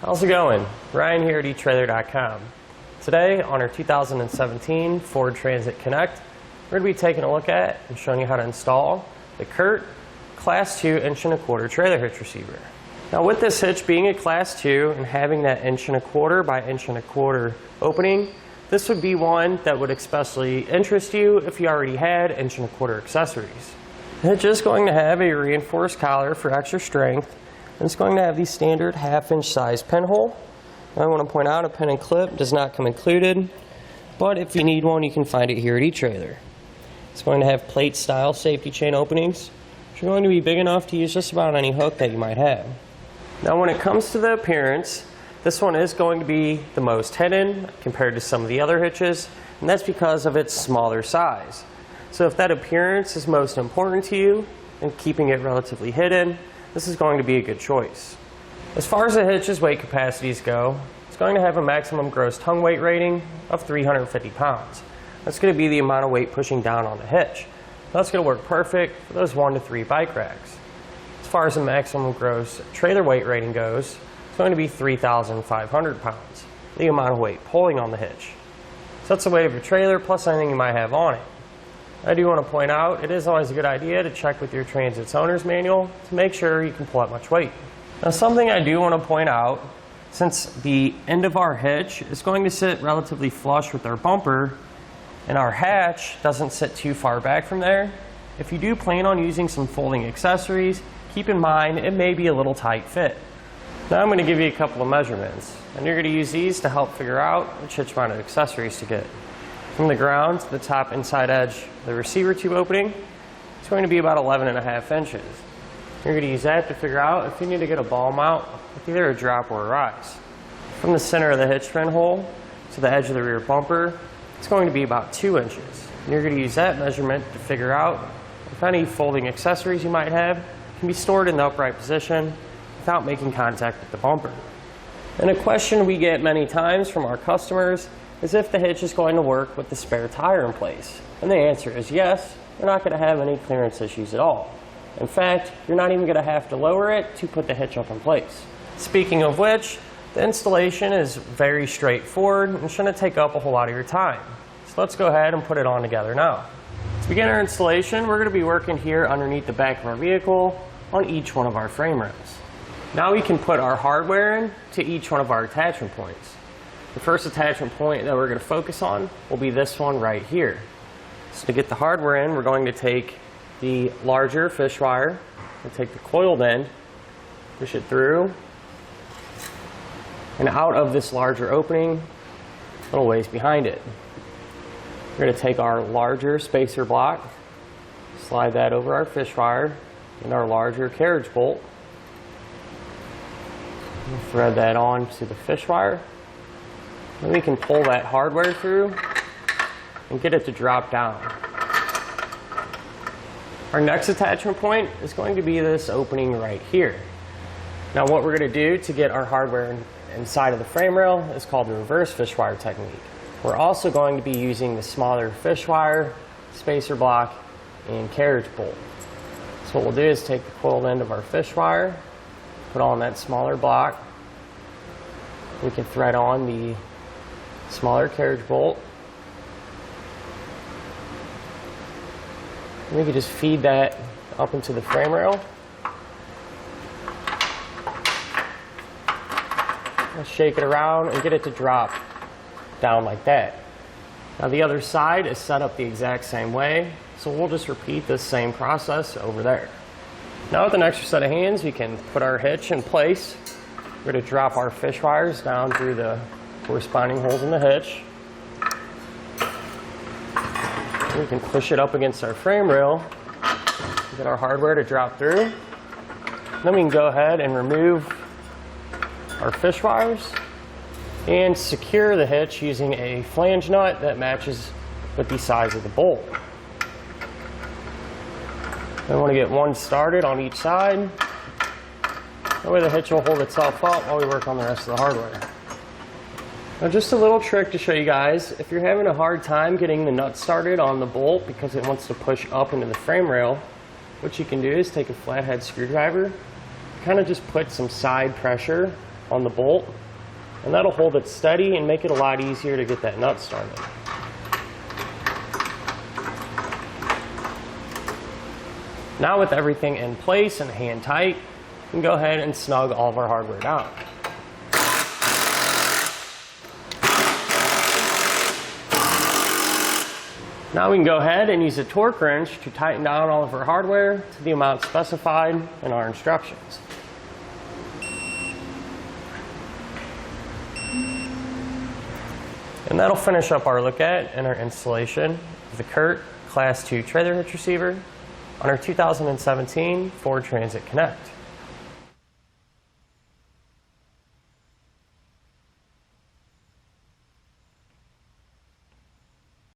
How's it going? Ryan here at etrailer.com. Today on our 2017 Ford Transit Connect, we're going to be taking a look at and showing you how to install the CURT Class II 1.25" trailer hitch receiver. Now with this hitch being a Class II and having that 1.25" by 1.25" opening, this would be one that would especially interest you if you already had 1.25" accessories. The hitch is going to have a reinforced collar for extra strength, and it's going to have the standard 1/2" size pinhole. Now I want to point out a pin and clip does not come included, but if you need one you can find it here at eTrailer. It's going to have plate style safety chain openings, which are going to be big enough to use just about any hook that you might have. Now when it comes to the appearance, this one is going to be the most hidden compared to some of the other hitches, and that's because of its smaller size. So if that appearance is most important to you and keeping it relatively hidden, this is going to be a good choice. As far as the hitch's weight capacities go, it's going to have a maximum gross tongue weight rating of 350 pounds. That's going to be the amount of weight pushing down on the hitch. That's going to work perfect for those 1 to 3 bike racks. As far as the maximum gross trailer weight rating goes, it's going to be 3,500 pounds, the amount of weight pulling on the hitch. So that's the weight of your trailer plus anything you might have on it. I do want to point out, it is always a good idea to check with your Transit's owner's manual to make sure you can pull that much weight. Now something I do want to point out, since the end of our hitch is going to sit relatively flush with our bumper, and our hatch doesn't sit too far back from there, if you do plan on using some folding accessories, keep in mind it may be a little tight fit. Now I'm going to give you a couple of measurements, and you're going to use these to help figure out which hitch mounted accessories to get. From the ground to the top inside edge of the receiver tube opening, it's going to be about 11.5 inches. You're going to use that to figure out if you need to get a ball mount with either a drop or a rise. From the center of the hitch pinhole to the edge of the rear bumper, it's going to be about 2 inches. And you're going to use that measurement to figure out if any folding accessories you might have can be stored in the upright position without making contact with the bumper. And a question we get many times from our customers is if the hitch is going to work with the spare tire in place. And the answer is yes, you're not going to have any clearance issues at all. In fact, you're not even going to have to lower it to put the hitch up in place. Speaking of which, the installation is very straightforward and shouldn't take up a whole lot of your time. So let's go ahead and put it on together now. To begin our installation, we're going to be working here underneath the back of our vehicle on each one of our frame rails. Now we can put our hardware in to each one of our attachment points. The first attachment point that we're going to focus on will be this one right here. So to get the hardware in, we're going to take the larger fish wire and take the coiled end, push it through and out of this larger opening a little ways behind it. We're going to take our larger spacer block, slide that over our fish wire and our larger carriage bolt. We'll thread that on to the fish wire. Then we can pull that hardware through and get it to drop down. Our next attachment point is going to be this opening right here. Now what we're going to do to get our hardware inside of the frame rail is called the reverse fish wire technique. We're also going to be using the smaller fish wire, spacer block, and carriage bolt. So what we'll do is take the coiled end of our fish wire, put on that smaller block. We can thread on the smaller carriage bolt. And we can just feed that up into the frame rail. Let's shake it around and get it to drop down like that. Now the other side is set up the exact same way, so we'll just repeat this same process over there. Now with an extra set of hands, we can put our hitch in place. We're going to drop our fish wires down through the corresponding holes in the hitch. We can push it up against our frame rail, get our hardware to drop through. Then we can go ahead and remove our fish wires and secure the hitch using a flange nut that matches with the size of the bolt. Then we want to get one started on each side. That way the hitch will hold itself up while we work on the rest of the hardware. Now just a little trick to show you guys, if you're having a hard time getting the nut started on the bolt because it wants to push up into the frame rail, what you can do is take a flathead screwdriver, kind of just put some side pressure on the bolt, and that'll hold it steady and make it a lot easier to get that nut started. Now with everything in place and hand tight, we can go ahead and snug all of our hardware down. Now we can go ahead and use a torque wrench to tighten down all of our hardware to the amount specified in our instructions. And that'll finish up our look at and our installation of the CURT Class II trailer hitch receiver on our 2017 Ford Transit Connect.